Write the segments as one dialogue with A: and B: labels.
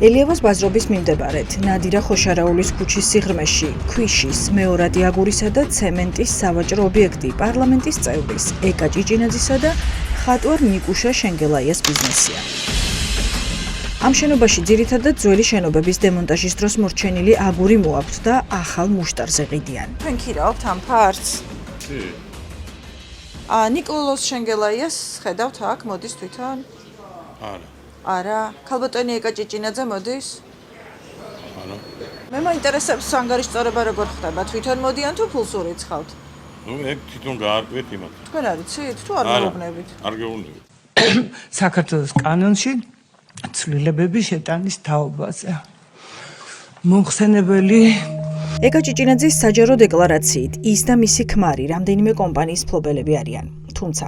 A: ელიავას ბაზრობის მიმდებარედ ნადირა ხოშარაულის ქუჩის სიღრმეში ქვიშის, მეორადი აგურისა და ცემენტის სავაჭრო ობიექტი პარლამენტის წევრის ეკა ჭიჭინაძისა და ხატვარ ნიკუშა შენგელაიას ბიზნესია. ამ შენობაში ძირითადად ძველი შენობების დემონტაჟის დროს მორჩენილი აგური მოაქვთ და ახალ მუშტარზე ყიდიან.
B: თქვენ ქირავთ ამ ფარს?
C: კი.
B: ნიკოლოზ შენგელაიას ხედავთ აქ, მოდის თვითონ?
C: არა.
B: არა, ქალბატონი ეკა ჭიჭინაძე მოდის?
C: არა.
B: მე მაინტერესებს ანგარიშწორება როგორ ხდება, თვითონ მოდიან თუ ფულს ურიცხავთ?
C: ნუ ეგ თვითონ გაარკვიეთ იმათ.
B: თქვენ არ იცით თუ არ გეუბნებით?
C: არ გეუბნებით.
D: საქართველოს კანონში ცვლილებები შეტანის თაობაზე. მომხსენებელი
A: ეკა ჭიჭინაძის საჯარო დეკლარაციით ის და მისი ქმარი რამდენიმე კომპანიის მფლობელები არიან. თუმცა,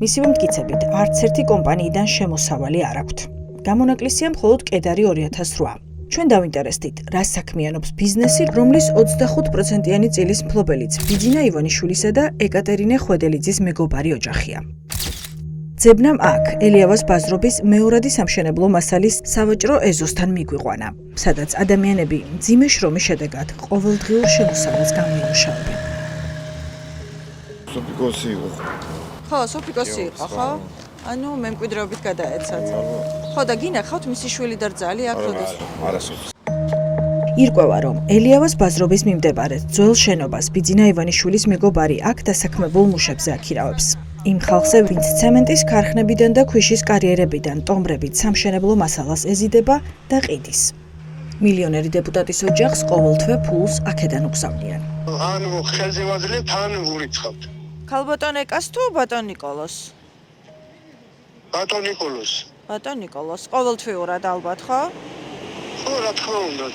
A: მისივე მტკიცებით, არც ერთი კომპანიიდან შემოსავალი არ აქვთ. გამონაკლისია მხოლოდ კედარი 2008. ჩვენ დავინტერესდით, რა საქმიანობს ბიზნესი, რომლის 25%-იანი წილის მფლობელიც ბიძინა ივანიშვილისა და ეკატერინე ხვედელიძის მეგობარი ოჯახია. ძებნამ აქ ელიავას ბაზრობის მეორადი სამშენებლო მასალის სავაჭრო ეზოსთან მიგვიყვანა, სადაც ადამიანები მძიმე შრომის შედეგად ყოველდღიურ შემოსავალს გამოიმუშავებენ.
E: სოფიკოსი იყო.
B: ხო, სოფიკოსი იყო, ხო? ანუ მემკვიდრეობით გადაეცათ. ხო და გინახავთ მისი შვილი და რძალი აქ როდის?
E: არასოდეს.
A: ირკვევა, რომ ელიავას ბაზრობის მიმდებარედ ძველ შენობას ბიძინა ივანიშვილის მეგობარი აქ დასაქმებულ მუშებზე აქირავებს. იმ ხალხზე, ვინც ცემენტის ქარხნებიდან და ქვიშის კარიერებიდან ტომბრებით სამშენებლო მასალას ეზიდება და ყიდის. მილიონერი დეპუტატის ოჯახს ყოველთვე ფულს აქედან უგზავნიან.
F: ანუ ხელზე ვაძლევთ, ან ურიცხავთ.
B: ქალბატონ ეკას თუ ბატონ ნიკოლოს?
F: ბატონ ნიკოლოს.
B: ბატონ ნიკოლოს, ყოველთვიურად ალბათ, ხო?
F: ხო, რა თქმა უნდა,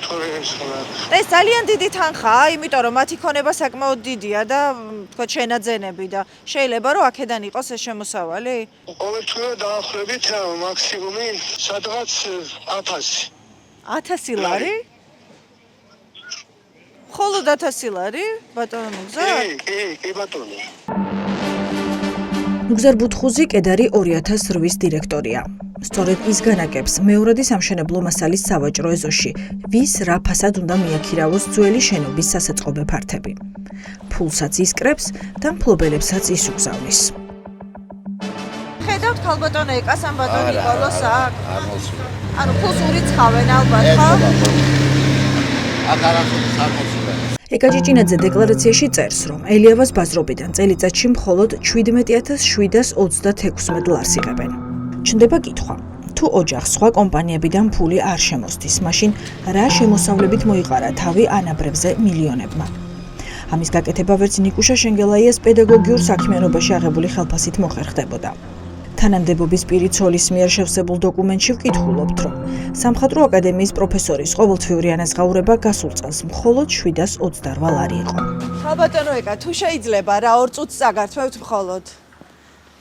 F: თორე ეს ხმა.
B: ეს ძალიან დიდი თანხაა, იმიტომ რომ მათი ქონება საკმაოდ დიდია და თქო შენაძენები და შეიძლება რომ აქედან იყოს ეს შემოსავალი?
F: ყოველთვე დაახლოებით მაქსიმუმი სადღაც 1000.
B: 1000 ლარი? მხოლოდ 1000 ლარი, ბატონო მუგზა?
F: კი, ბატონო.
A: მუგზარ ბუთხუზი კედარი 2008-ის დირექტორია. სწორედ ის განაგებს მეორადი სამშენებლო მასალის სავაჭრო ეზოში, ვის რა ფასად უნდა მიაქირავოს ძველი შენობის სასაწყობე ფართები. ფულსაც ისკრებს და მფლობელებსაც ის უგზავნის.
B: ხედავთ ქალბატონო ეკას ამ ბატონ ნიკოლოს აქ?
E: არ მოსულა.
B: ანუ ფულს ურიცხავენ ალბათ, ხო?
E: აქ არასოდეს არ მოსულა.
A: ეკა ჭიჭინაძე დეკლარაციაში წერს, რომ ელიავას ბაზრობიდან წელიწადში მხოლოდ 17,736 ლარს იღებენ. ჩნდება კითხვა, თუ ოჯახს სხვა კომპანიებიდან ფული არ შემოსდის, მაშინ რა შემოსავლებით მოიყარა თავი ანაბრებზე მილიონებმა. ამის გაკეთება ვერც ნიკუშა შენგელაიას პედაგოგიურ საქმიანობაში აღებული ხელფასით მოხერხდებოდა. თანამდებობის პირი ცოლის მიერ შევსებულ დოკუმენტში ვკითხულობთ, რომ სამხატვრო აკადემიის პროფესორის ყოველთვიური ანაზღაურება გასულ წელს მხოლოდ 728 ლარი იყო.
B: ქალბატონო ეკა, თუ შეიძლება რა 2 წუთს წაგართმევთ მხოლოდ.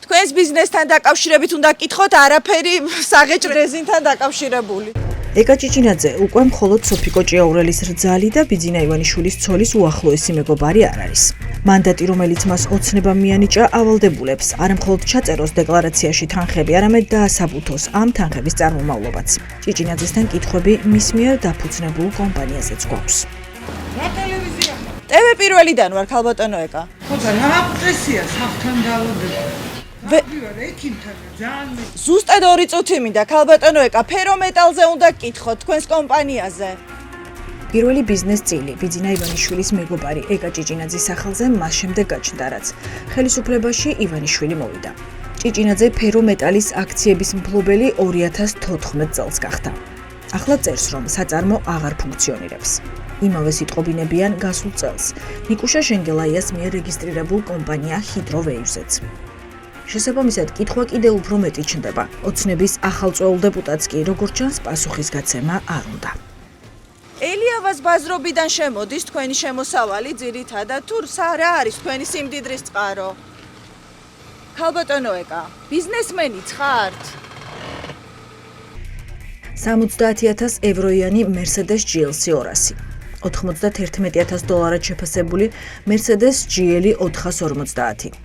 B: თქვენს ბიზნესთან დაკავშირებით უნდა გკითხოთ, არაფერი საღეჭ რეზინთან დაკავშირებული.
A: ეკა ჭიჭინაძე უკვე მხოლოდ სოფიკო ჭიაურელის რძალი და ბიძინა ივანიშვილის ცოლის უახლოესი მეგობარი არ არის. მანდატი, რომელიც მას ოცნება მიანიჭა, ავალდებულებს არა მხოლოდ ჩაწეროს დეკლარაციაში თანხები, არამედ დაასაბუთოს ამ თანხების წარმომავლობაც. ჭიჭინაძესთან კითხვები მის მიერ დაფუძნებულ კომპანიაზეც გვაქვს.
D: რა ტელევიზია?
B: TV პირველიდან ვარ ქალბატონო ეკა.
D: ხო და რა პრესია საფთან დალოდება. ექიმთან ძალიან
B: ზუსტად 2 წუთი მინდა ქალბატონო ეკა, ფერომეტალზე უნდა გკითხოთ თქვენს კომპანიაზე.
A: პირველი ბიზნეს წილი ბიძინა ივანიშვილის მეგობარი ეკა ჭიჭინაძის სახელზე მას შემდეგ გაჩნდა, რაც ხელისუფლებაში ივანიშვილი მოვიდა. ჭიჭინაძე ფერომეტალის აქციების მფლობელი 2014 წელს გახდა. ახლა წერს, რომ საწარმო აღარ ფუნქციონირებს. იმავე სიტყვობინებიან გასულ წელს ნიკუშა შენგელაიას მიერ რეგისტრირებულ კომპანია ჰიდროვეივზეც. შესაბამისად, კითხვა კიდე უფრო მეტი ჩნდება. ოცნების ახალწვეულ დეპუტატს კი, როგორც ჩანს, პასუხისგაცემა არ უნდა.
B: ელიავას ბაზრობიდან შემოდის თქვენი შემოსავალი ძირითადად თუ რა არის თქვენი სიმდიდრის წყარო? ქალბატონო ეკა, ბიზნესმენი ხართ?
A: 70,000 ევროიანი Mercedes GLC 200. 91,000 დოლარად შეფასებული Mercedes GL 450.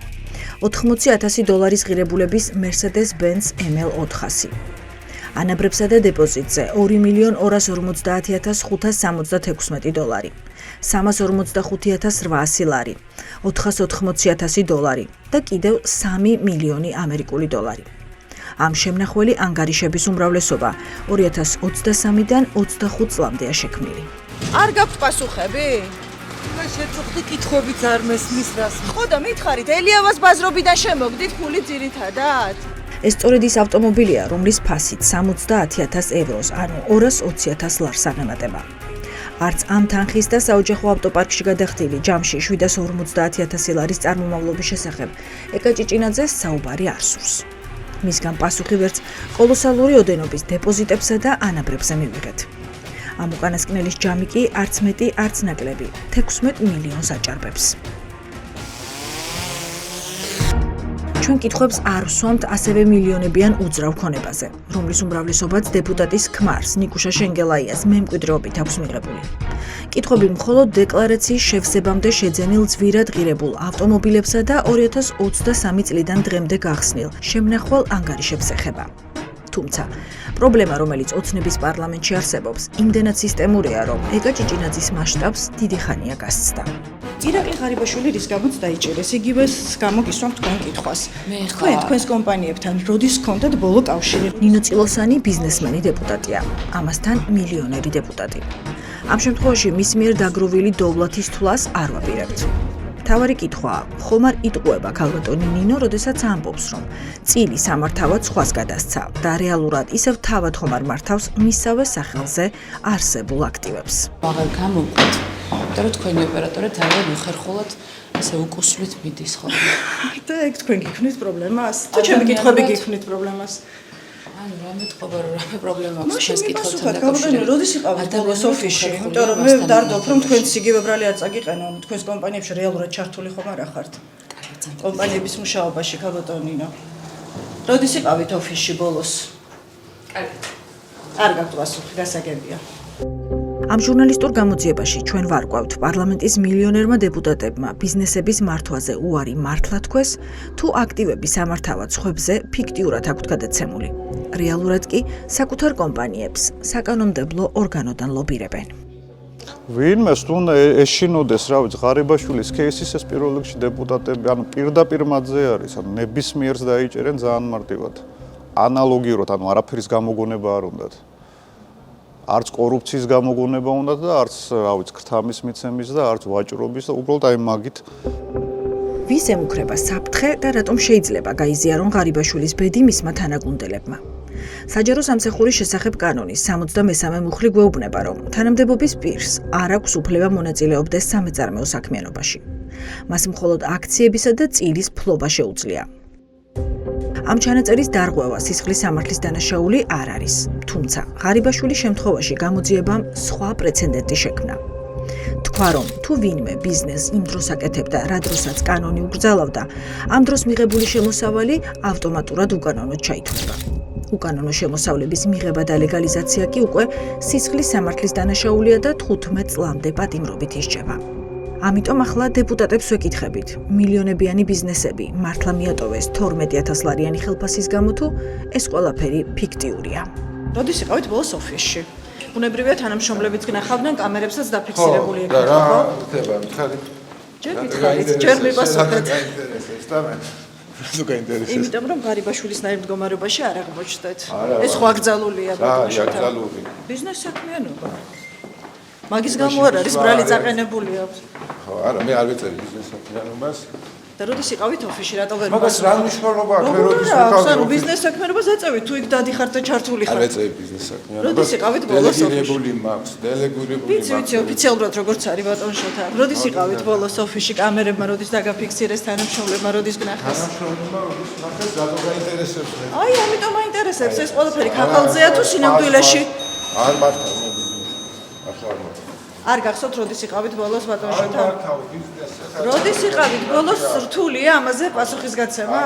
A: 80,000 დოლარის ღირებულების Mercedes-Benz ML 400. ანაბრებსა და დეპოზიტზე $2,250,576 $345,800 ლარი, $480,000 და კიდევ $3,000,000. ამ შემნახველი ანგარიშების უმრავლესობა 2023-დან 24 წლამდეა შექმნილი.
B: არ გაქვთ პასუხები?
D: და შეწუხდი კითხვებიც არ მესმის რას.
B: ხო და მითხარით, ელიავას ბაზრობიდან შემოგდით ფული ძირითადად?
A: ეს სწორედ ის ავტომობილია, რომლის ფასით 70,000 ევროს, ანუ 220,000 ლარს აღემატება. არც ამ თანხის და საოჯახო ავტოპარკში გადახდილი ჯამში 750,000 ლარის წარმომავლობის შესახებ ეკა ჭიჭინაძეს საუბარი არ სურს. მისგან პასუხი ვერც კოლოსალური ოდენობის დეპოზიტებსა და ანაბრებზე მივიღეთ. ამ უკანასკნელის ჯამი კი არც მეტი, არც ნაკლები, 16 მილიონს აჭარბებს. ჩვენ კითხვებს არ ვსვამთ ასევე მილიონებიან უძრავ ქონებაზე, რომლის უმრავლესობაც დეპუტატის ქმარს, ნიკუშა შენგელაიას მემკვიდრეობით აქვს მიღებული. კითხვები მხოლოდ დეკლარაციის შევსებამდე შეძენილ ძვირად ღირებულ ავტომობილებსა და 2023 წლიდან დღემდე გახსნილ შემნახვალ ანგარიშებს ეხება. თუმცა, პრობლემა, რომელიც ოცნების პარლამენტში არსებობს, იმდენად სისტემურია, რომ ეკა ჭიჭინაძის მასშტაბს დიდი ხანია გასცდა. ირაკლი ღარიბაშვილი რის გამოც დაიჭერეს, იგივეს გამოგისვამ თქვენ კითხვას. თქვენს კომპანიებთან როდის ჰქონდათ ბოლო კავშირი? ნინო წილოსანი ბიზნესმენი დეპუტატია, ამასთან მილიონერი დეპუტატი. ამ შემთხვევაში მის მიერ დაგროვილი დოვლათის თვლას არ ვაპირებთ. მთავარი კითხვაა, ხომ არ იტყუება ქალბატონი ნინო, როდესაც ამბობს, რომ წილი სამართავად სხვას გადასცა და რეალურად ისევ თავად ხომ არ მართავს მისავე სახელზე არსებულ აქტივებს.
G: აღარ გამოვყოთ, იმიტომ რომ თქვენი ოპერატორი თავად უხერხულად ასე უკუსვლით მიდის ხოლმე.
B: და ეგ თქვენ გიქმნით პრობლემას? თუ ჩემი კითხვები გიქმნით პრობლემას?
G: ანუ რა მეთქობა რომ რა პრობლემა აქვს
B: მაშინ
G: ეს კითხვებთან
B: მიფასუხოთ, ქალბატონი, როდის იყავით ბოლოს ოფისში? იმიტომ რომ მე ვდარდობ, რომ თქვენც იგივე ბრალი არ წაგიყენო, თქვენს კომპანიებში რეალურად ჩართული ხომ არა ხართ? კომპანიების მუშაობაში, ქალბატონინო. როდის იყავით ოფისში ბოლოს? არ გაქვთ პასუხი, გასაგებია.
A: ამ ჟურნალისტურ გამოძიებაში ჩვენ ვარკვევთ პარლამენტის მილიონერმა დეპუტატებმა ბიზნესების მართვაზე უარი მართლა თქვეს, თუ აქტივები სამართავად სხვებზე ფიქტიურად აქვთ გადაცემული. რეალურად კი საკუთარ კომპანიებს საკანონმდებლო ორგანოდან ლობირებენ.
H: ვინმეს უნდა ეშინოდეს, რა ვიცი, ღარიბაშვილის кейსის ეს პირველ რიგში დეპუტატები, ანუ პირდაპირ მათზე არის, ანუ ნებისმიერს დაიჭერენ ძალიან მარტივად. ანალოგიურად, ანუ არაფერის გამოგონება არ უნდათ. არც კორუფციის გამოგონება უნდა და არც, რა ვიცი, ქრთამის მიცემის და არც ვაჭრობის და უბრალოდ აი მაგით.
A: ვის ემუქრება საფრთხე და რატომ შეიძლება გაიზიარონ ღარიბაშვილის ბედი მისმა თანაგუნდელებმა? საჯარო სამსახურის შესახებ კანონის 63 მუხლი გვეუბნება, რომ თანამდებობის პირს არ აქვს უფლება მონაწილეობდეს სამეწარმეო საქმიანობაში. მას მხოლოდ აქციებისა და წილის ფლობა შეუძლია. ამ ჩანაწერის დარღვევა სისხლის სამართლის დანაშაული არ არის, თუმცა ღარიბაშვილის შემთხვევაში გამოძიებამ სხვა პრეცედენტი შექმნა. თქვა, რომ თუ ვინმე ბიზნესს იმ დროს აკეთებდა, რა დროსაც კანონი უკრძალავდა, ამ დროს მიღებული შემოსავალი ავტომატურად უკანონოდ ჩაითვლება. უკანონო შემოსავლების მიღება და ლეგალიზაცია კი უკვე სისხლის სამართლის დანაშაულია და 15 წლამდე პატიმრობით ისჯება. ამიტომ ახლა დეპუტატებს ვეკითხებით, მილიონებიანი ბიზნესები მართლა მიატოვეს 12,000 ლარიანი ხელფასის გამო თუ ეს ყველაფერი ფიქტიურია.
B: როდის იყავით ბოლოს ოფისში? უნებრივია თანამშრომლებიც გნახავდნენ, კამერებსაც დაფიქსირებული იქნა, ხო?
E: რა ხდება, მითხარით?
B: ჯერ მითხარით, ჯერ მიპასუხეთ.
E: თუ გაინტერესებს.
B: იმიტომ რომ ღარიბაშვილისნაირ მდგომარეობაში არ აღმოჩნდეთ. ეს ხო აკრძალულია ბატონიშვილთან.
E: აკრძალული.
B: ბიზნეს საქმიანობა. მაგის გამო არ არის ბრალი წაყენებული აქვს.
E: ხო, არა, მე არ ვეწევი ბიზნეს საქმიანობას.
B: და როდის იყავით ოფისში, რატო ვერ
E: მაგას რა მნიშვნელობა აქვს, მე როდის
B: ვიყავი? ანუ ბიზნეს საქმიანობას ეწევით, თუ იქ დადიხართ და ჩართული
E: არ
B: ხართ.
E: ვეწევი ბიზნეს საქმიანობას.
B: როდის იყავით ბოლოს ოფისში?
E: დელეგირებული მაქვს, დელეგირებული
B: ვიცი, ოფიციალურად როგორც არის ბატონიშვილთა. როდის იყავით ბოლოს ოფისში, კამერებმა როდის დაგაფიქსირეს, თანამშრომლებმა როდის გნახეს?
E: თანამშრომლებმა როდის გნახეს, რატო გაინტერესებს მე?
B: აი, ამიტომ აინტერესებს ეს ყველაფერი ქაღალდზეა თუ სინამდვილეში?
E: არ მართავ მე ბიზნესს. ახლა არ მართავ.
B: არ გახსოვთ როდის იყავით ბოლოს ბატონიშვილთან?
E: არ მართავ ბიზნესს.
B: როდის იყავით ბოლოს რთულია ამაზე პასუხის გაცემა?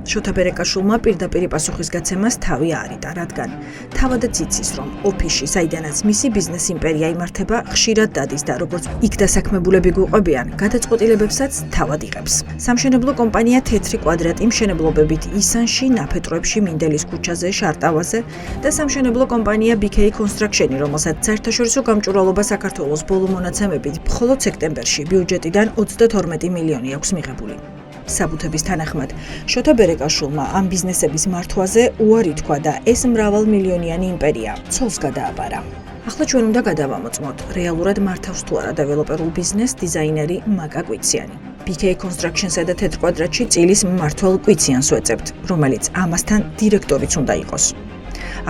A: შოთა ბერეკაშვილმა პირდაპირ პასუხისგაცემას თავი არიდა, რადგან თავადაც იცის, რომ ოფისში, საიდანაც მისი ბიზნეს იმპერია იმართება, ხშირად დადის და როგორც იქ დასაქმებულები გვიყვებიან, გადაწყვეტილებებსაც თავად იღებს. სამშენებლო კომპანია თეთრი კვადრატი მშენებლობებით ისანში, ნაფეტროებში, მინდელის ქუჩაზე, შარტავაზე და სამშენებლო კომპანია BK Construction, რომელსაც საერთაშორისო გამჭვირვალობა საქართველოს ბოლო მონაცემებით მხოლოდ სექტემბერში ბიუჯეტიდან 32 მილიონი აქვს მიღებული. საბუთების თანახმად, შოთა ბერეკაშვილმა ამ ბიზნესების მართვაზე უარი თქვა და ეს მრავალმილიონიანი იმპერია ცოლს გადააბარა. ახლა ჩვენ უნდა გადავამოწმოთ, რეალურად მართავს თუ არა დეველოპერულ ბიზნესს დიზაინერი მაკა კვიციანი. BK Construction-სა და თეთრ კვადრატში წილის მმართველ კვიციანს ვეძებთ, რომელიც ამასთან დირექტორიც უნდა იყოს.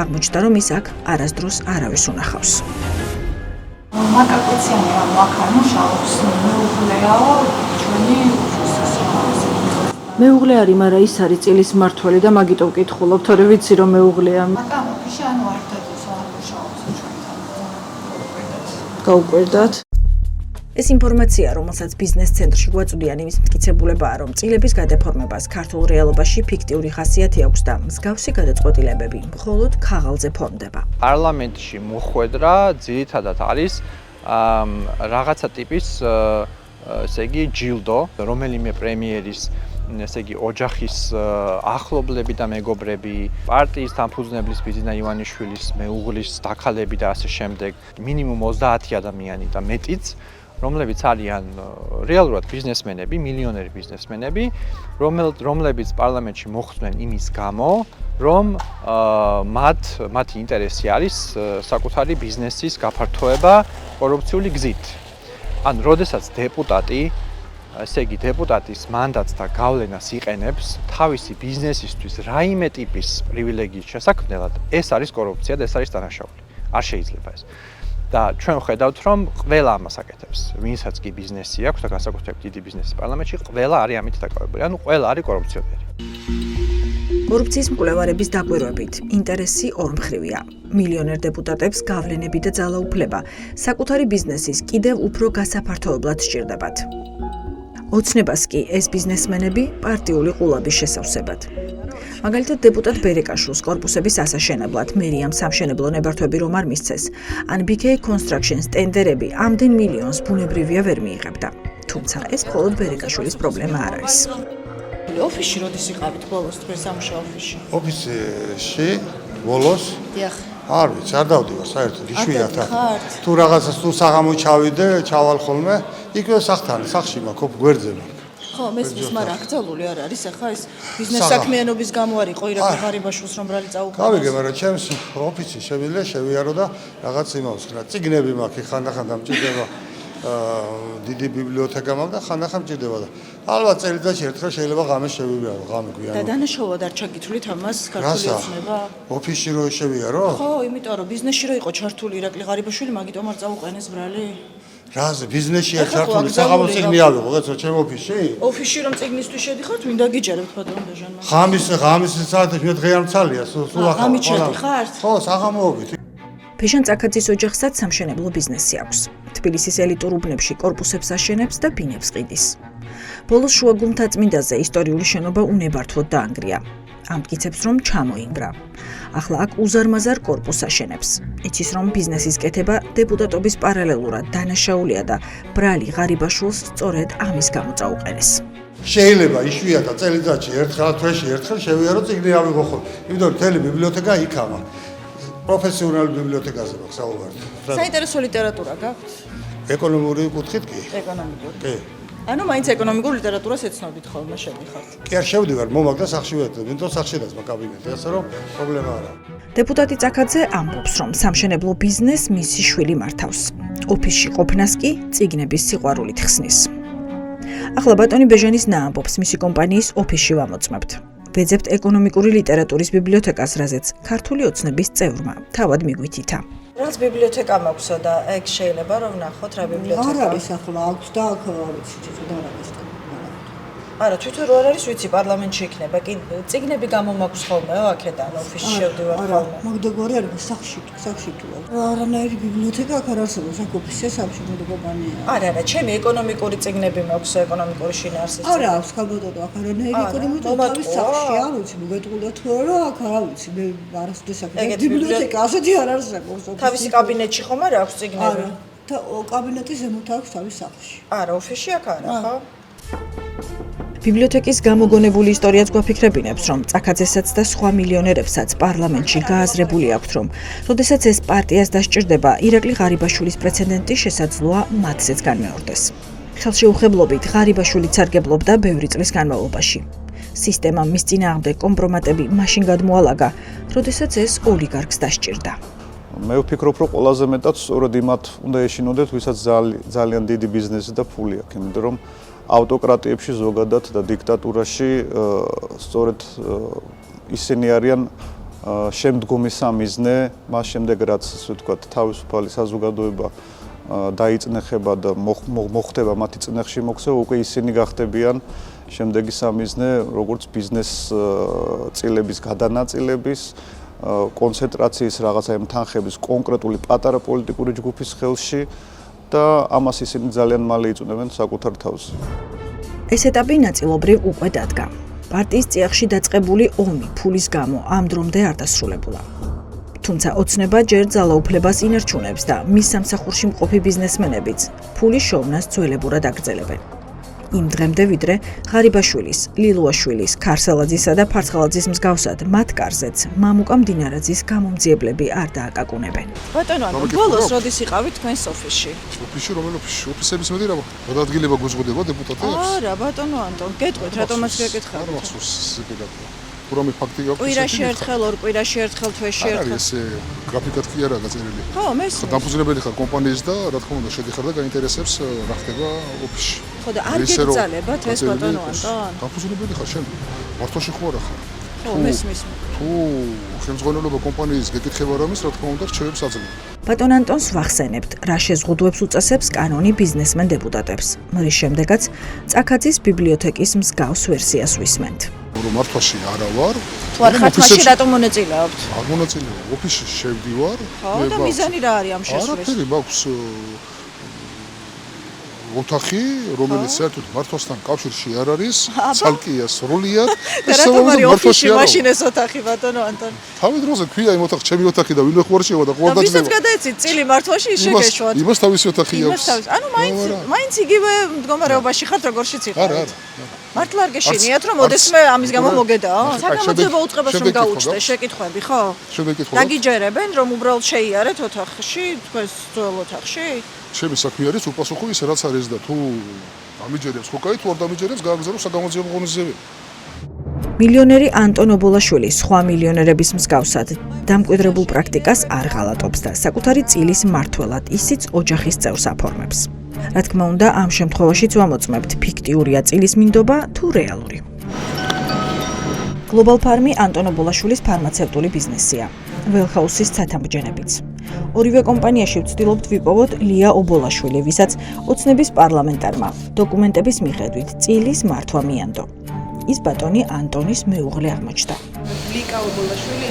A: აღმოჩნდა, რომ ის აქ არასდროს არავის უნახავს.
I: მაკა კვიციანი რა აქ მუშაობს, მეუღლეა ჩვენი
B: მეუღლე არის, მაგრამ ის არის წილის მმართველი და მაგიტომ ვკითხულობ, თორე ვიცი რომ მეუღლეა.
I: მაკა ოფისში ანუ არ დადის არ მუშაობს ჩვენთან.
B: გაუკვირდათ.
A: ეს ინფორმაცია, რომელსაც ბიზნეს ცენტრში გვაწვდიან, იმის მტკიცებულებაა, რომ წილების გადაფორმებას ქართულ რეალობაში ფიქტიური ხასიათი აქვს და მსგავსი გადაწყვეტილებები მხოლოდ ქაღალდზე ფორმდება.
J: პარლამენტში მოხვედრა ძირითადად არის რაღაცა ტიპის ესე იგი ჯილდო, რომელიმე პრემიერის ესე იგი ოჯახის ახლობლები და მეგობრები, პარტიის დამფუძნებლის ბიძინა ივანიშვილის მეუღლის დაქალები და ასე შემდეგ, მინიმუმ 30 ადამიანი და მეტიც, რომლებიც არიან რეალურად ბიზნესმენები, მილიონერი ბიზნესმენები, რომლებიც პარლამენტში მოხვდნენ იმის გამო, რომ მათი ინტერესი არის საკუთარი ბიზნესის გაფართოება კორუფციული გზით. ან როდესაც დეპუტატი, ესე იგი დეპუტატის მანდატს და გავლენას იყენებს თავისი ბიზნესისთვის რაიმე ტიპის პრივილეგიის შესაქმნელად, ეს არის კორუფცია და ეს არის დანაშაული. არ შეიძლება ეს. და ჩვენ ხედავთ, რომ ყველა ამას აკეთებს. ვინცაც კი ბიზნესი აქვს და განსაკუთრებით დიდი ბიზნესი პარლამენტში, ყველა არის ამით დაკავებული. ანუ ყველა არის კორუფციონერი.
A: კორუფციის მკვლევარების დაკვირვებით, ინტერესი ორმხრივია. მილიონერ დეპუტატებს გავლენები და ძალაუფლება საკუთარი ბიზნესის კიდევ უფრო გასაფართოებლად სჭირდებათ. ოცნებას კი ეს ბიზნესმენები პარტიული ყულების შესავსებად. მაგალითად, დეპუტატ ბერეკაშვილს კორპუსების ასაშენებლად მერიამ სამშენებლო ნებართვები რომ არ მისცეს, ან BK Construction-ს ტენდერები ამდენ მილიონს ბუნებრივია ვერ მიიღებდა. თუმცა ეს მხოლოდ ბერეკაშვილის პრობლემა არ არის.
B: ოფისში როდის იყავით ბოლოს თქვენ სამუშაო ოფისში?
E: ოფისში ბოლოს?
B: დიახ.
E: არ ვიცი, არ დავდივარ საერთოდ, იშვიათად. თუ რაღაცას თუ საღამო ჩავიდე, ჩავალ ხოლმე, იქვე სახლში მაქვს, გვერდზე მაქვს.
B: ხო, მესმის, მაგრამ აკრძალული არ არის ახლა ეს ბიზნეს საქმიანობის გამო არ იყო ირაკლი ღარიბაშვილს რომ რალი წაუყენოს.
E: გავიგე, მაგრამ ჩემს ოფისში შევიდე, შევიარო და რაღაც იმავს რა, წიგნები მაქვს, ხანდახან დამჭირდება დიდი ბიბლიოთეკა მაქვს და ხანდახან მჭირდება და ალბათ წელიწადში ერთხელ შეიძლება ღამე შევიარო, ღამე გვიან.
B: და დანაშაულად არ ჩაგითვლით ამას ქართული ოცნება?
E: ოფისში რო შევიარო?
B: ხო, იმიტომ რომ ბიზნესში რო იყო ჩართული ირაკლი ღარიბაშვილი, მაგიტომ არ წაუყენეს ბრალი.
E: რაზე ბიზნესშია ჩართული, საღამო წიგნი ავიღო, გეცო ჩემ ოფისში?
B: ოფისში რომ წიგნისთვის შედიხართ, მინდა გიჯერებთ ბატონ ბეჟანმა.
E: ღამის საათებში მე დღე არ მცალია, სულ ახლა.
B: ღამით შედიხართ?
E: ხო, საღამოობით.
A: ფეშან წაქაძის ოჯახსაც სამშენებლო ბიზნესი აქვს. თბილისის ელიტურ უბნებში კორპუსებს აშენებს და ბინებს ყიდის. ბოლოს შუაგულმთაწმინდაზე ისტორიული შენობა უნებართვოდ დაანგრია. ამტკიცებს, რომ ჩამოინგრა. ახლა აქ უზარმაზარ კორპუსს აშენებს. იცის, რომ ბიზნესის კეთება დეპუტატობის პარალელურად დანაშაულია და ბრალი ღარიბაშვილს სწორედ ამის გამო წაუყენეს.
E: შეიძლება იშვიათად წელიწადში ერთხელ თვეში ერთხელ შევიარო წიგნი ავიღო ხოლმე. იმიტომ რომ მთელი ბიბლიოთეკა იქ ამა. პროფესიონალი ბიბლიოთეკაზე მაქვს საუბარი.
B: საინტერესო ლიტერატურა გაქვთ?
E: ეკონომიური კუთხით კი?
B: ეკონომიკური.
E: კი.
B: ანუ მაინც ეკონომიკურ ლიტერატურას ეცნობით ხოლმე შევიხართ.
E: კი არ შევდივარ, მომაგდა სახში ვეთქვი, იმიტომ სახში დაწვა კაბინეტი, ასე რომ პრობლემა არა.
A: დეპუტატი წაქაძე ამბობს, რომ სამშენებლო ბიზნესს მისი შვილი მართავს. ოფისში ყოფნას კი წიგნების სიყვარულით ხსნის. ახლა ბატონი ბეჟანის ნაამბობს მისი კომპანიის ოფისში ვამოწმებთ. ვეძებთ ეკონომიკური ლიტერატურის ბიბლიოთეკას, რაზეც ქართული ოცნების წევრმა თავად მიგვითითა.
B: რაც ბიბლიოთეკა მაქვსო და ეგ შეიძლება რომ ნახოთ რა ბიბლიოთეკა.
D: არ არის ახლა აქვს და აქ ვიცი ცოტა რა არის.
B: არა, თვითონ რო არ არის ვიცი, პარლამენტში იქნება. კი, წიგნები გამომაქვს ხოლმე, აქედან ოფისში შევდივარ ხოლმე.
I: მაგდაგარი არის სახში თუ არანაირი ბიბლიოთეკა აქ არ არსებობს, აქ ოფისია სამშობლო კომპანია.
B: არა, ჩემი ეკონომიკური წიგნები მაქვს, ეკონომიკური შინაარსის.
I: არა, აქვს ხალბატონო, აქ არანაირი ეკონომიკური თავის სახში არ ვიცი, მოგეტყუდა თუ არა, აქ არა ვიცი, მე არასოდეს აქ ბიბლიოთეკა ასეთი არ არსებობს.
B: თავისი კაბინეტში ხომ არ აქვს წიგნები?
I: არა, და კაბინეტის ზემოთ აქვს თავის სახში.
B: არა, ოფისში აქ არა, ხო?
A: ბიბლიოთეკის გამოგონებული ისტორიაც გვაფიქრებინებს, რომ წაქაძესაც და სხვა მილიონერებსაც პარლამენტში გააზრებული აქვთ, რომ როდესაც ეს პარტიას დასჭირდება, ირაკლი ღარიბაშვილის პრეცედენტი შესაძლოა მათზეც განმეორდეს. ხელშეუხებლობით ღარიბაშვილი სარგებლობდა ბევრი წლის განმავლობაში. სისტემამ მის წინააღმდეგ კომპრომატები მაშინ გადმოალაგა, როდესაც ეს ოლიგარქს დასჭირდა.
H: მე ვფიქრობ, რომ ყველაზე მეტად სწორედ იმათ უნდა ეშინოდეთ, ვისაც ძალიან დიდი ბიზნესი და ფული აქვს, იმიტომ რომ ავტოკრატიებში ზოგადად და დიქტატურაში სწორედ ისინი არიან შემდგომი სამიზნე, მას შემდეგ რაც ასე ვთქვათ, თავისუფალი საზოგადოება დაიწნეხება და მოხდება მათი წნეხში მოქცევა, უკვე ისინი გახდებიან შემდეგი სამიზნე, როგორც ბიზნეს წილების გადანაწილების, კონცენტრაციის რაღაცა იმ თანხების კონკრეტული პატარა პოლიტიკური ჯგუფის ხელში და ამას ისინი ძალიან მალე იწუნებენ საკუთარ თავს.
A: ეს ეტაპი ნაწილობრივ უკვე დადგა. პარტიის წიაღში დაწყებული ომი ფულის გამო ამ დრომდე არ დასრულებულა. თუმცა ოცნება ჯერ ძალაუფლებას ინარჩუნებს და მის სამსახურში მყოფი ბიზნესმენებიც ფულის შოვნას ძველებურად აგრძელებენ. იმ დღემდე ვიდრე ღარიბაშვილის, ლილუაშვილის, ქარსელაძისა და ფარცხალაძის მსგავსად მათ კარზეც მამუკა მდინარაძის გამომძიებლები არ დააკაკუნებენ.
B: ბატონო, ბოლოს როდის იყავით თქვენს ოფისში?
E: ოფისში რომელ ოფისში? ოფისების მეტი რა გადადგილება გვეზღუდება დეპუტატებს?
B: არა, ბატონო ანტონ, გეტყვით, რატომაც გეკითხავთ?
E: არ მახსოვს ზეგედა. რამე ფაქტი გაქვს?
B: კვირაში ერთხელ, ორ კვირაში ერთხელ, თვეში ერთხელ.
E: არის ეს გრაფიკად კი არა გაწერილი.
B: ხო, მესმის.
E: დამფუძნებელი ხარ კომპანიის და რა თქმა უნდა შედიხარ და გაინტერესებს რა ხდება ოფისში.
B: ხო და არ გეკრძალებათ ეს ბატონო ანტონ?
E: დამფუძნებელი ხარ შენ. მართოში ხო არა ხარ?
B: ხო, მესმის.
E: თუ ხელმძღვანელობა კომპანიის გეკითხება რამის, რა თქმა უნდა, რჩევებს აძლევ.
A: ბატონ ანტონს ვახსენებთ, რა შეზღუდვებს უწესებს კანონი ბიზნესმენ დეპუტატებს. რის შემდეგაც წაქაძის ბიბლიოთეკის მსგავს ვერსიას ვისმენთ.
E: რომ მართვაში არა ვარ.
B: თუ არ ხართ მაშინ რატომ მონაწილეობთ?
E: არ მონაწილეობ, ოფისში შევდივარ.
B: ხო, და მიზანი რა არის ამ შესვლის?
E: არაფერი მაქვს ოთახი, რომელიც საერთოდ მართვასთან კავშირში არ არის, ცალკეა სრულიად.
B: და რატომ არის ოფისში მაშინ ეს ოთახი ბატონო ანტონ?
E: თავი დროზე ქვია იმ ოთახს ჩემი ოთახი და ვინმე ხوارშევა და ყوار
B: და ვისაც გადაეცით წილი მართვაში ის შეგეშვათ.
E: იმას თავისი ოთახი აქვს.
B: ანუ მაინც იგივე მდგომარეობაში ხართ როგორშიც იყავით.
E: არა.
B: მართლა არ გეშინიათ რომ ოდესმე ამის გამო მოგედაო? საგამოძიებო უწყებას რომ გაუჩნდე შეკითხვები, ხო?
E: შეგეკითხო.
B: დაგიჯერებენ რომ უბრალოდ შეიარეთ ოთახში, თქვენს ძველ ოთახში?
E: ჩემი საქმე არის უპასუხო ის რაც არის და თუ ამიჯერებს ხო კაი თუ არ დამიჯერებს გააგზავნო საგამოძიებო ღონისძიებები.
A: მილიონერი ანტონ ობოლაშვილი სხვა მილიონერების მსგავსად დამკვიდრებულ პრაქტიკას არ ღალატობს და საკუთარი წილის მმართველად ისიც ოჯახის წევრს აფორმებს. რა თქმა უნდა, ამ შემთხვევაშიც ვამოწმებთ, ფიქტიურია წილის მინდობა თუ რეალური. Global Pharma ანტონ ობოლაშვილის ფარმაცევტული ბიზნესია. ველხაუსის ცათამბჯენებიც. ორივე კომპანიაში ვცდილობთ ვიპოვოთ ლია ობოლაშვილი, ვისაც ოცნების პარლამენტარმა დოკუმენტების მიხედვით წილის მართვა მიანდო. ის ბატონი ანტონის მეუღლე აღმოჩნდა.
B: ლიკა ობოლაშვილი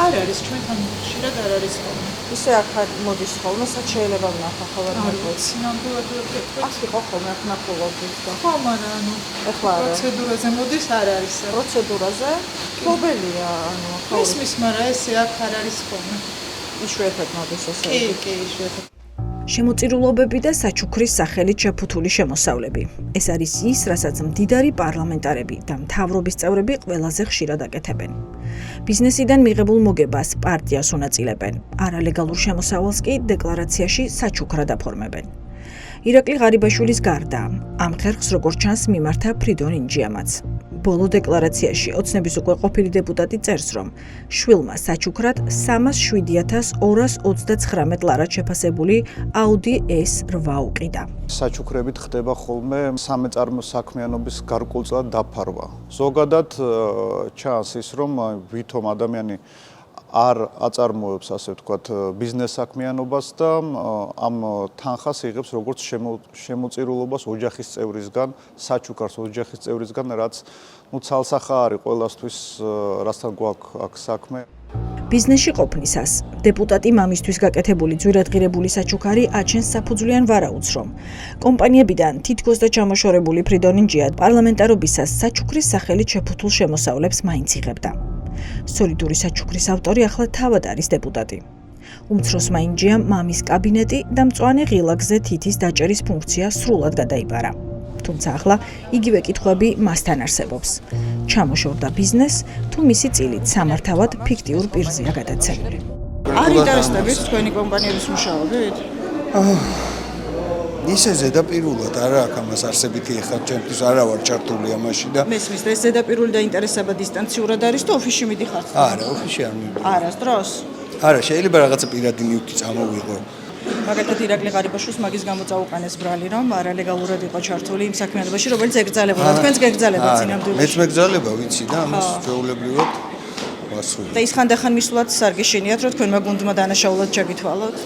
B: არ არის ჩვენთან ხშირად არ არის ხოლმე. ისე აქ მოდის ხოლმე, სადაც შეიძლება ვნახო ხოლმე მოდის.
D: ნამდვილად
B: აქ იყო ხოლმე აქ ნახულობდი და.
D: ხო, მაგრამ ანუ
B: ეხლა
D: პროცედურაზე მოდის არ არის.
B: პროცედურაზე? მობელია, ანუ ხო.
D: ისმის, მაგრამ ესე აქ არ არის ხოლმე.
B: იშვიათად მოდის ესე.
D: კი, იშვიათად.
A: შემოწირულობები და საჩუქრის სახელით შეფუთული შემოსავლები. ეს არის ის, რასაც მდიდარი პარლამენტარები და მთავრობის წევრები ყველაზე ხშირად აკეთებენ. ბიზნესიდან მიღებულ მოგებას პარტიას უნაწილებენ, არალეგალურ შემოსავალს კი დეკლარაციაში საჩუქრად აფორმებენ. ირაკლი ღარიბაშვილის გარდა ამ ხერხს როგორც ჩანს მიმართა ფრიდონ ინჯიამაც. ბოლო დეკლარაციაში ოცნების უკვე ყოფილი დეპუტატი წერს, რომ შვილმა საჩუქრად 307,229 ლარად შეფასებული Audi S8 უყიდა.
H: საჩუქრებით ხდება ხოლმე სამეწარმო საქმიანობის გარკვეულწილად დაფარვა. ზოგადად ჩანს ის, რომ ვითომ ადამიანი არ აწარმოებს, ასე ვთქვათ, ბიზნეს საქმიანობას და ამ თანხას იღებს როგორც შემოწირულობას ოჯახის წევრისგან, საჩუქარს ოჯახის წევრისგან, რაც ცალსახა არის ყველასთვის, რასთან გვაქვს აქ საქმე.
A: ბიზნესში ყოფნისას დეპუტატი მამისთვის გაკეთებული ძვირადღირებული საჩუქარი აჩენს საფუძვლიან ვარაუდს, რომ კომპანიებიდან თითქოს და ჩამოშორებული ფრიდონინჯია პარლამენტარობისას საჩუქრის სახელით შეფუთულ შემოსავლებს მაინც იღებდა. სოლიდური საჩუქრის ავტორი ახლა თავად არის დეპუტატი. უმცროსმა ინჯიამ მამის კაბინეტი და მწვანე ღილაკზე თითის დაჭერის ფუნქცია სრულად გადაიბარა. თუმცა ახლა იგივე კითხვები მასთან არსებობს. ჩამოშორდა ბიზნესს, თუ მისი წილით სამართავად ფიქტიურ პირზეა გადაცემული.
B: არ ინტერესდებით თქვენი კომპანიების მუშაობით?
K: ისე ზედაპირულად არა აქვს ამას არსებითი ეხლა ჩემთვის არა ვარ ჩართული ამაში და
B: მესმის ეს ზედაპირული და ინტერესება დისტანციურად არის თუ ოფისში მიდიხართ?
K: არა, ოფისში არ მივიდე.
B: არასდროს?
K: არა, შეიძლება რაღაცა პირადი ნივთი წამოვიღო.
B: მაგალითად ირაკლი ღარიბაშვილს მაგის გამო წაუყენეს ბრალი, რომ არალეგალურად იყო ჩართული იმ საქმიანობაში, რომელიც ეგრძალებოდა. თქვენს გეგრძალება წინამდვილში.
K: მეც მეგრძალება ვიცი და ამას ჩვეულებრივად ვასრულებ.
B: და ის ხანდახან მისვლად სარგეშინიათ, რომ თქვენმა გუნდმა დანაშაულად ჩაგითვალოთ?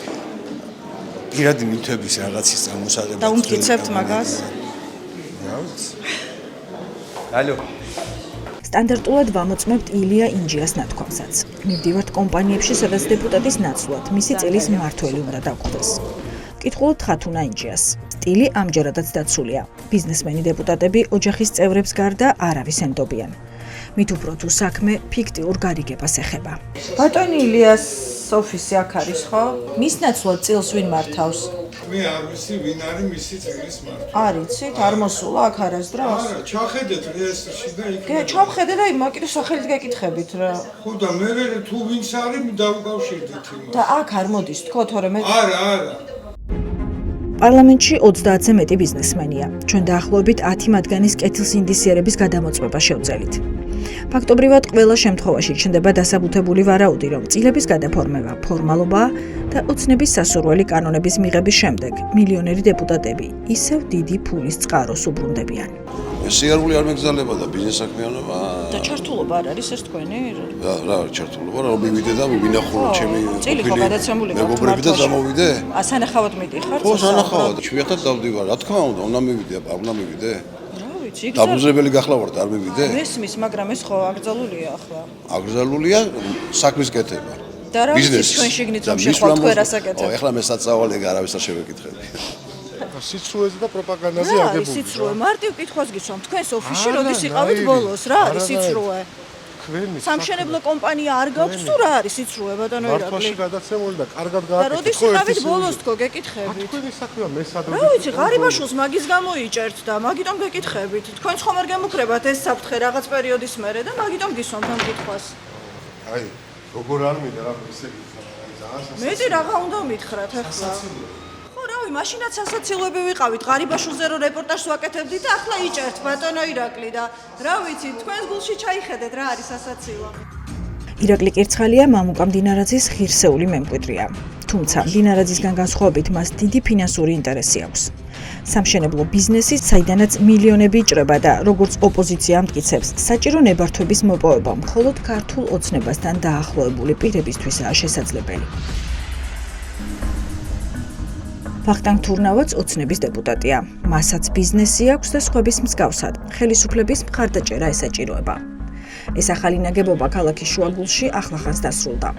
K: პირადი ნივთების რაღაცის წარმოსაღება.
B: და უმტკიცებთ მაგას?
K: რა ვიცი. ალო.
A: სტანდარტულად ვამოწმებთ ილია ინჯიას ნათქვამსაც. მივდივართ კომპანიებში, სადაც დეპუტატის ნაცვლად მისი წილის მმართველი უნდა დაგვხვდეს. ვკითხულობთ ხათუნა ინჯიას. სტილი ამჯერადაც დაცულია. ბიზნესმენი დეპუტატები ოჯახის წევრებს გარდა არავის ემდობიან. მით უფრო თუ საქმე ფიქტიურ გარიგებას ეხება.
B: ბატონი ილიას ოფისი აქ არის, ხო? მის ნაცვლად წილს ვინ მართავს?
E: მე არ ვიცი ვინ არის მისი წილის მართვა.
B: არ იცით, არ მოსულა აქ არასდროს?
E: არა, ჩახედეთ რეესტრში და იქ.
B: ჩავხედე და იმაკიდე სახელით გეკითხებით რა.
E: ხო და მე თუ ვინც არის დავუკავშირდით იმას.
B: და აქ არ მოდის თქო, თორემ
E: არა.
A: პარლამენტში 30-ზე მეტი ბიზნესმენია. ჩვენ დაახლოებით 10 მათგანის კეთილს ინდისიერების გადამოწმება შევძელით. ფაქტობრივად ყველა შემთხვევაში ჩნდება დასაბუთებული ვარაუდი, რომ წილების გადაფორმება ფორმალობაა და ოცნების სასურველი კანონების მიღების შემდეგ მილიონერი დეპუტატები ისევ დიდი ფულის წყაროს უბრუნდებიან.
L: სიარული არ მეგზალება და ბიზნეს საქმიანობა
B: და ჩართულობა არ არის ეს თქვენი?
L: რა არის ჩართულობა? რა მივიდე და მინახო ჩემი
B: წილი ხო გადაცემული გაქვთ
L: მეგობრები და წამოვიდე?
B: სანახავად მიდიხართ?
L: ხო, სანახავად. შვიათად დავდივარ. რა თქმა უნდა, უნდა მივიდე, უნდა მივიდე.
B: ვიცი,
L: დაბუზრებელი გახლავართ, არ მივიდე?
B: მესმის, მაგრამ ეს ხო აკრძალულია ახლა.
L: აკრძალულია საქმის კეთება.
B: და რა ვიცი ჩვენ შეგნით რომ შეხვალ თქვენ რასაკეთებ?
L: ეხლა მე საწავალი არავის არ შევეკითხები.
E: სიცრუეზე და პროპაგანდაზე
B: რა
E: აგებული.
B: არის სიცრუე? მარტივ კითხვას გისვამ. თქვენს ოფისში როდის იყავით ბოლოს? რა არის სიცრუე? სამშენებლო კომპანია არ გაქვს თუ რა არის სიცრუე ბატონო ირაკლი?
E: მართვაში გადაცემული და კარგად
B: და როდის იყავით ბოლოს თქო გეკითხებით?
E: თქვენი საქმეა მე სადღაც.
B: რა ვიცი, ღარიბაშვილს მაგის გამო იჭერთ და მაგიტომ გეკითხებით. თქვენც ხომ არ გემუქრებათ ეს საფრთხე რაღაც პერიოდის მერე და მაგიტომ გისვამთ ამ კითხვას.
E: აი, როგორ არ მინდა რა ისე ძალიან
B: მეტი რაღა უნდა მითხრათ ახლა. ხო, რავი, მაშინაც სასაცილოები ვიყავით, ღარიბაშვილზე რო რეპორტაჟს ვაკეთებდით და ახლა იჭერთ ბატონო ირაკლი და რა ვიცი, თქვენს გულში ჩაიხედეთ რა არის სასაცილო.
A: ირაკლი კირცხალია მამუკა მდინარაძის ღირსეული მემკვიდრეა. თუმცა მდინარაძისგან განსხვავებით მას დიდი ფინანსური ინტერესი აქვს. სამშენებლო ბიზნესის, საიდანაც მილიონები იჭრება და როგორც ოპოზიცია ამტკიცებს, საჭირო ნებართვების მოპოვება მხოლოდ ქართულ ოცნებასთან დაახლოებული პირებისთვისაა შესაძლებელი. ვახტანგ თურნავაც ოცნების დეპუტატია. მასაც ბიზნესი აქვს და სხვების მსგავსად, ხელისუფლების მხარდაჭერა ესაჭიროება. ეს ახალი ნაგებობა ქალაქის შუაგულში ახლახანს დასრულდა.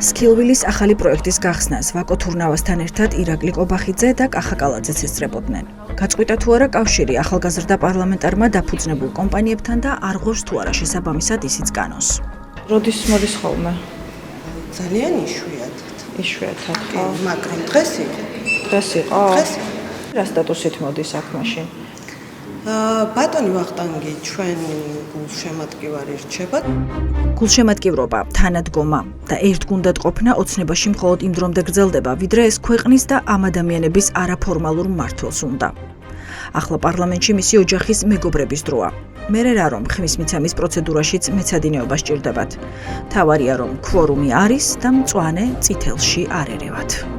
A: სკილვილის ახალი პროექტის გახსნას ვაკო თურნავასთან ერთად ირაკლი ყობახიძე და კახა კალაძეც ესწრებოდნენ. გაწყვიტა თუ არა კავშირი ახალგაზრდა პარლამენტარმა დაფუძნებულ კომპანიებთან და არ ღვევს თუ არა შესაბამისად ისიც კანონს.
B: როდის მოდის ხოლმე?
I: ძალიან იშვიათად.
B: იშვიათად.
I: კი, მაგრამ დღეს იყო.
B: დღეს იყო?
I: დღეს.
B: რა სტატუსით მოდის აქ მაშინ?
I: ბატონი ვახტანგი ჩვენ გულშემატკივარი რჩება.
A: გულშემატკივრობა, თანადგომა და ერთგუნდად ყოფნა ოცნებაში მხოლოდ იმ დრომდე გრძელდება, ვიდრე ეს ქვეყნის და ამ ადამიანების არაფორმალურ მმართველს უნდა. ახლა პარლამენტში მისი ოჯახის მეგობრების დროა. მერე რა რომ ხმის მიცემის პროცედურაშიც მეცადინეობა სჭირდებათ. თავარია რომ ქვორუმი არის და მწვანე წითელში არ ერევათ.